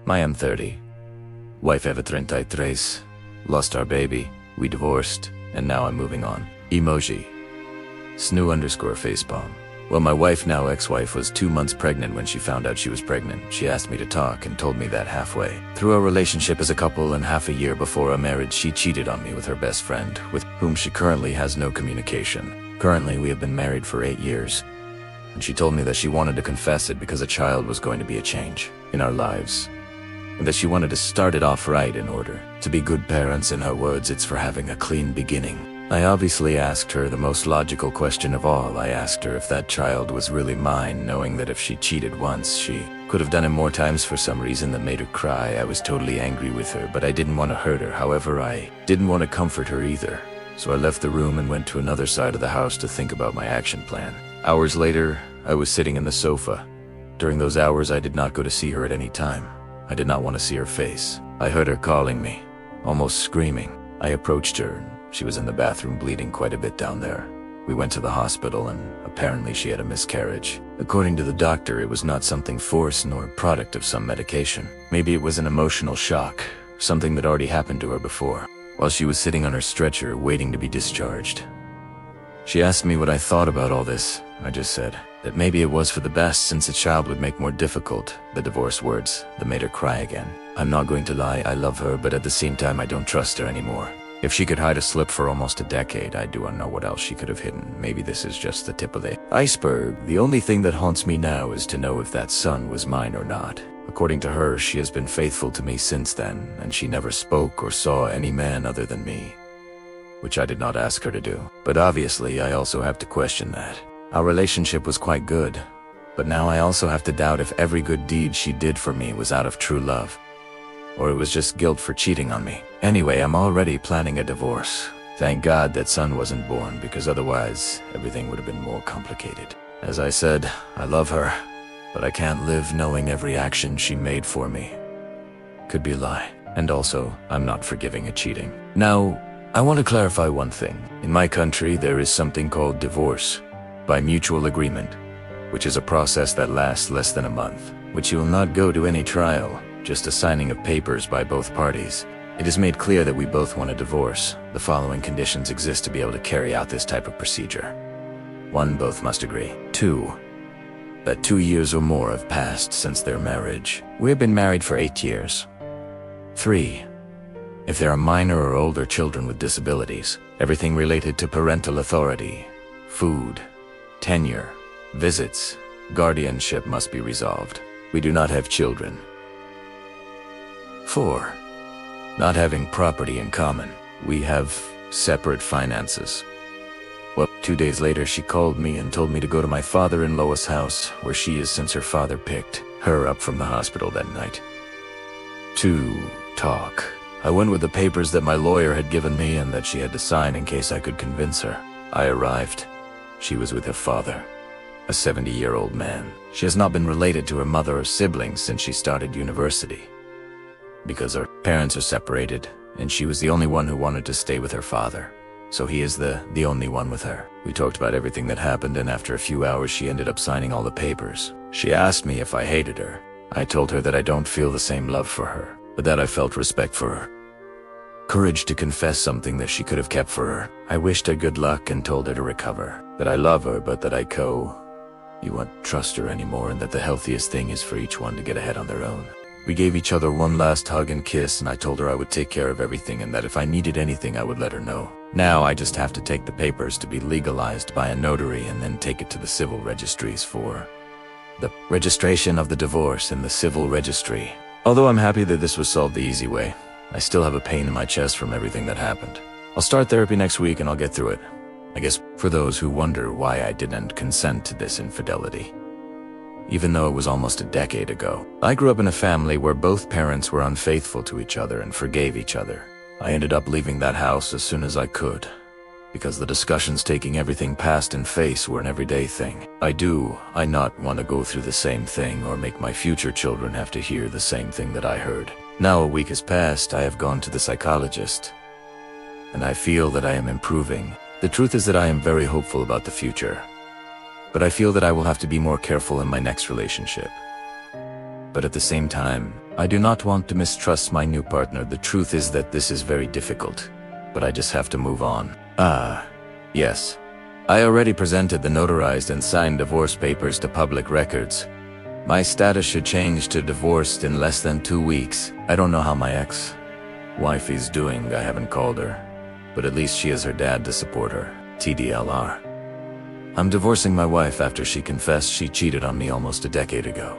I am 30. Wife have 33. Lost our baby. We divorced. And now I'm moving on. Emoji. Snoo_facepalm. Well, my wife, now ex-wife, was 2 months pregnant when she found out she was pregnant. She asked me to talk and told me that halfway through our relationship as a couple and half a year before our marriage, she cheated on me with her best friend, with whom she currently has no communication. Currently, we have been married for 8 years. And she told me that she wanted to confess it because a child was going to be a change in our lives. And that she wanted to start it off right in order to be good parents. In her words, it's for having a clean beginning. I obviously asked her the most logical question of all. I asked her if that child was really mine, knowing that if she cheated once, she could have done it more times for some reason that made her cry. I was totally angry with her, but I didn't want to hurt her. However, I didn't want to comfort her either. So I left the room and went to another side of the house to think about my action plan. Hours later, I was sitting in the sofa. During those hours, I did not go to see her at any time. I did not want to see her face. I heard her calling me, almost screaming. I approached her. She was in the bathroom bleeding quite a bit down there. We went to the hospital and apparently she had a miscarriage. According to the doctor, it was not something forced nor a product of some medication. Maybe it was an emotional shock, something that already happened to her before, while she was sitting on her stretcher waiting to be discharged. She asked me what I thought about all this. I just said that maybe it was for the best, since a child would make more difficult. The divorce words that made her cry again. I'm not going to lie, I love her, but at the same time I don't trust her anymore. If she could hide a slip for almost a decade, I do not know what else she could have hidden. Maybe this is just the tip of the iceberg. The only thing that haunts me now is to know if that son was mine or not. According to her, she has been faithful to me since then, and she never spoke or saw any man other than me, which I did not ask her to do. But obviously, I also have to question that. Our relationship was quite good, but now I also have to doubt if every good deed she did for me was out of true love, or it was just guilt for cheating on me. Anyway, I'm already planning a divorce. Thank God that son wasn't born, because otherwise everything would have been more complicated. As I said, I love her, but I can't live knowing every action she made for me could be a lie. And also, I'm not forgiving a cheating. Now, I want to clarify one thing. In my country, there is something called divorce by mutual agreement, which is a process that lasts less than a month, which you will not go to any trial, just a signing of papers by both parties. It is made clear that we both want a divorce. The following conditions exist to be able to carry out this type of procedure. 1. Both must agree. 2. That 2 years or more have passed since their marriage. We have been married for 8 years. 3. If there are minor or older children with disabilities, everything related to parental authority, food, tenure, visits, guardianship must be resolved. We do not have children. 4. Not having property in common. We have separate finances. Well, 2 days later she called me and told me to go to my father-in-law's house, where she is since her father picked her up from the hospital that night. 2. Talk. I went with the papers that my lawyer had given me and that she had to sign in case I could convince her. I arrived. She was with her father, a 70-year-old man. She has not been related to her mother or siblings since she started university, because her parents are separated, and she was the only one who wanted to stay with her father. So he is the only one with her. We talked about everything that happened, and after a few hours she ended up signing all the papers. She asked me if I hated her. I told her that I don't feel the same love for her, but that I felt respect for her. Courage to confess something that she could have kept for her. I wished her good luck and told her to recover. That I love her, but that you won't trust her anymore, and that the healthiest thing is for each one to get ahead on their own. We gave each other one last hug and kiss, and I told her I would take care of everything and that if I needed anything I would let her know. Now I just have to take the papers to be legalized by a notary and then take it to the civil registries for the registration of the divorce in the civil registry. Although I'm happy that this was solved the easy way, I still have a pain in my chest from everything that happened. I'll start therapy next week and I'll get through it. I guess for those who wonder why I didn't consent to this infidelity, even though it was almost a decade ago. I grew up in a family where both parents were unfaithful to each other and forgave each other. I ended up leaving that house as soon as I could, because the discussions taking everything past and face were an everyday thing. I not want to go through the same thing or make my future children have to hear the same thing that I heard. Now a week has passed, I have gone to the psychologist, and I feel that I am improving. The truth is that I am very hopeful about the future, but I feel that I will have to be more careful in my next relationship. But at the same time, I do not want to mistrust my new partner. The truth is that this is very difficult, but I just have to move on. Yes. I already presented the notarized and signed divorce papers to public records. My status should change to divorced in less than 2 weeks. I don't know how my ex-wife is doing. I haven't called her, but at least she has her dad to support her. TDLR. I'm divorcing my wife after she confessed she cheated on me almost a decade ago.